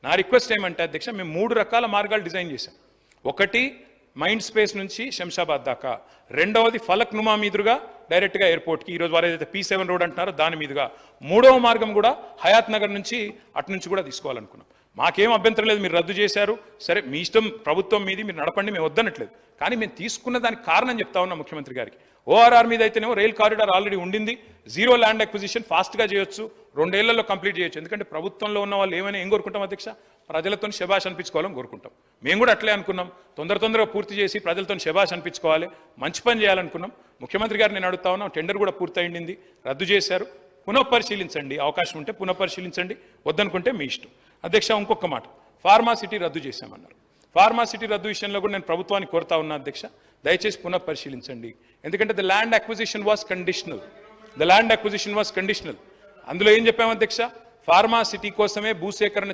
నా రిక్వెస్ట్ ఏమంటే అధ్యక్ష, మేము 3 రకాల మార్గాలు డిజైన్ చేశాం. ఒకటి మైండ్ స్పేస్ నుంచి శంషాబాద్ దాకా, రెండవది ఫలక్ నుమా మీదుగా డైరెక్ట్గా ఎయిర్పోర్ట్కి, ఈరోజు వారు ఏదైతే P7 రోడ్ అంటున్నారో దాని మీదుగా, మూడవ మార్గం కూడా హయాత్ నగర్ నుంచి అటు నుంచి కూడా తీసుకోవాలనుకున్నాం. మాకేం అభ్యంతరం లేదు, మీరు రద్దు చేశారు, సరే మీ ఇష్టం, ప్రభుత్వం మీది, మీరు నడపండి, మేము వద్దనట్లేదు. కానీ మేము తీసుకున్న దానికి కారణం చెప్తా ఉన్నాం ముఖ్యమంత్రి గారికి. ORR మీద అయితేనేమో రైల్ కారిడార్ ఆల్రెడీ ఉండింది, జీరో ల్యాండ్ అక్విజిషన్ ఫాస్ట్గా చేయొచ్చు, 2 ఏళ్లలో కంప్లీట్ చేయొచ్చు. ఎందుకంటే ప్రభుత్వంలో ఉన్న వాళ్ళు ఏమైనా ఏం కోరుకుంటాం అధ్యక్ష, ప్రజలతో శబాష్ అనిపించుకోవాలని కోరుకుంటాం. మేము కూడా అట్లే అనుకున్నాం, తొందరగా పూర్తి చేసి ప్రజలతో శబాష్ అనిపించుకోవాలి, మంచి పని చేయాలనుకున్నాం. ముఖ్యమంత్రి గారు నేను అడుగుతా ఉన్నాం, టెండర్ కూడా పూర్తయింది, రద్దు చేశారు, పునఃపరిశీలించండి, అవకాశం ఉంటే పునఃపరిశీలించండి, వద్దనుకుంటే మీ ఇష్టం. అధ్యక్ష, ఇంకొక మాట, ఫార్మాసిటీ రద్దు చేశామన్నారు. ఫార్మాసిటీ రద్దు విషయంలో కూడా నేను ప్రభుత్వాన్ని కోరుతా ఉన్నా అధ్యక్ష, దయచేసి పునఃపరిశీలించండి. ఎందుకంటే the land acquisition was conditional. అందులో ఏం చెప్పాము అధ్యక్ష, ఫార్మాసిటీ కోసమే భూసేకరణ